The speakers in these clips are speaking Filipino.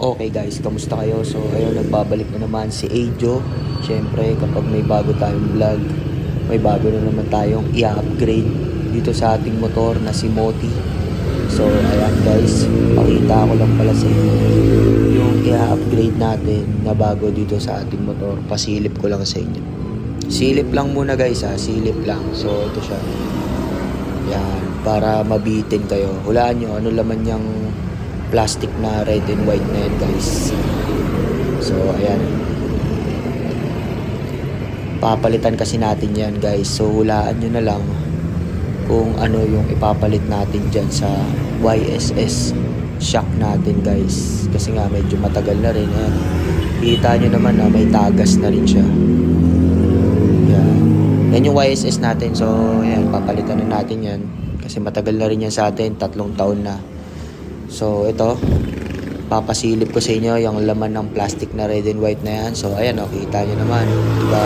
Okay guys, kamusta kayo? So ayun, nagbabalik na naman si Ajo. Siyempre kapag may bago tayong vlog, may bago na naman tayong i-upgrade dito sa ating motor na si Moti. So ayan guys, pakita ko lang pala sa inyo yung i-upgrade natin na bago dito sa ating motor. Pasilip ko lang sa inyo. Silip lang muna guys ha, silip lang. So ito siya. Yan, para mabitin kayo. Hulaan nyo ano laman yung plastic na red and white na yan guys. So ayan, papalitan kasi natin yan guys. So hulaan nyo na lang kung ano yung ipapalit natin dyan sa YSS shock natin guys. Kasi nga medyo matagal na rin. Ayan, kita nyo naman na may tagas na rin siya. Yan, yan yung YSS natin. So ayan, papalitan na natin yan kasi matagal na rin yan sa atin, 3 taon na. So ito, papasilip ko sa inyo yung laman ng plastic na red and white na yan. So ayan o, kita nyo naman, diba?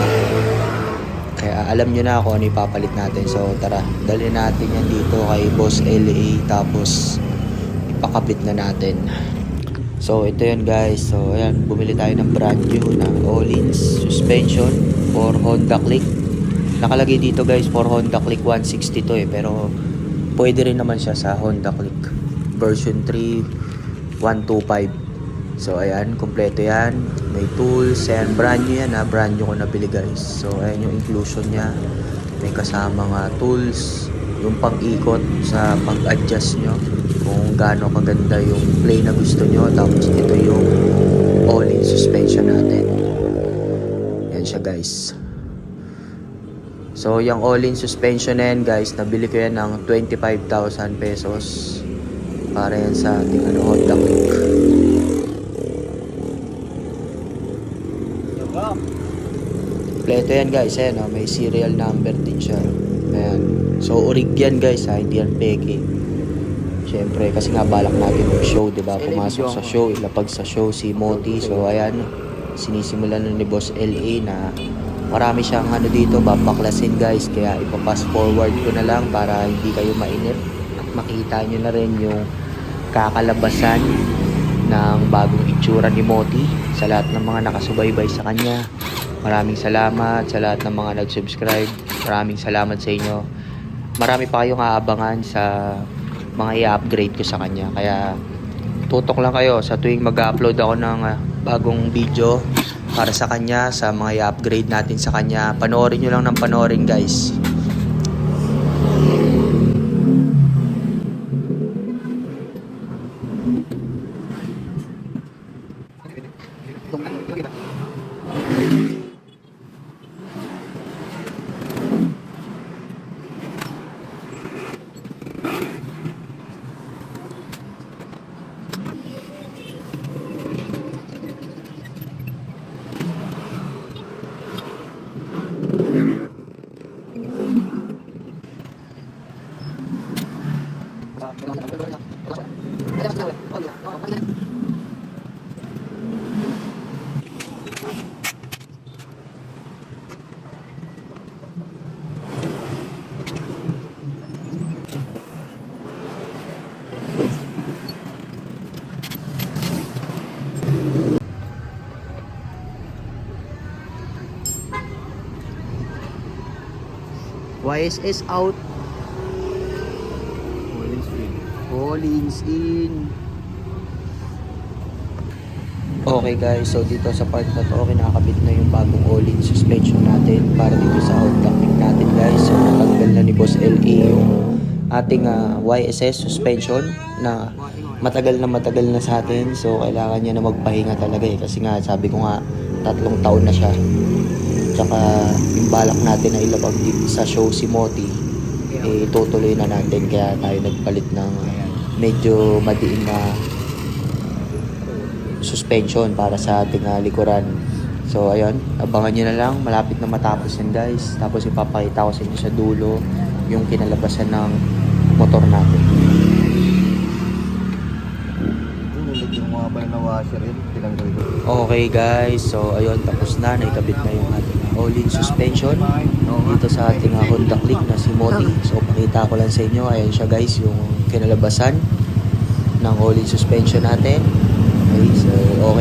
Kaya alam nyo na kung ano ipapalit natin. So tara, dalhin natin yan dito kay Boss LA, tapos ipakabit na natin. So ito yan guys. So ayan, bumili tayo ng brand new na Öhlins suspension for Honda Click. Nakalagay dito guys for Honda Click 160 to pero pwede rin naman siya sa Honda Click version 3 125. So ayan, kompleto yan, may tools, and brand new yan ha, brand new ko nabili guys. So ayan yung inclusion nya, may kasama nga tools, yung pang-ikot sa pag-adjust nyo kung gaano kaganda yung play na gusto nyo. Tapos ito yung all-in suspension natin, yan siya guys. So yung all-in suspension na yan guys, nabili ko yan ng 25,000 pesos para yan sa ating Honda Click. Kompleto yan guys, ayan, may serial number din siya. Ayan. So orig yan guys ha, hindi yan peke. Syempre kasi nga balak natin yung show, diba? Pumasok sa show, ilapag sa show si Moti. So ayan, sinisimulan na ni Boss LA na marami siyang dito, babaklasin guys. Kaya ipapass forward ko na lang para hindi kayo mainip at makita nyo na rin yung kakalabasan ng bagong itsura ni Moti. Sa lahat ng mga nakasubaybay sa kanya, maraming salamat. Sa lahat ng mga nag-subscribe, maraming salamat sa inyo. Marami pa kayong aabangan sa mga i-upgrade ko sa kanya. Kaya tutok lang kayo sa tuwing mag-upload ako ng bagong video para sa kanya, sa mga i-upgrade natin sa kanya. Panoorin nyo lang ng panoorin guys. YSS out, Öhlins in. Okay guys, so dito sa part na to, kinakabit na yung bagong Öhlins suspension natin para dito sa Honda Click natin guys. So natanggal na ni Boss LA yung ating YSS suspension na matagal na sa atin. So kailangan niya na magpahinga talaga kasi nga sabi ko nga 3 taon na siya. Tsaka yung balak natin na ilabag din sa show si Moti, tutuloy na natin. Kaya tayo nagpalit ng medyo madiin na suspension para sa ating likuran. So ayun, abangan nyo na lang, malapit na matapos yan guys. Tapos ipapakita ko sa inyo sa dulo yung kinalabasan ng motor natin. Okay guys, so ayun, tapos na, naikabit na yung ating all-in suspension dito sa ating Honda Click na si Moti. So pakita ko lang sa inyo, ayan siya guys, yung kinalabasan ng all-in suspension natin. Okay, so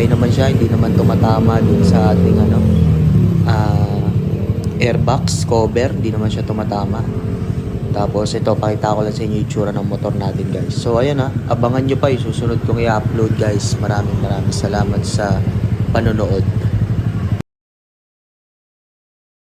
okay naman siya, hindi naman tumatama dun sa ating airbox cover, hindi naman siya tumatama. Tapos ito, pakita ko lang sa inyo yung itsura ng motor natin guys. So ayan abangan nyo pa yung susunod kong i-upload guys. Maraming salamat sa panonood.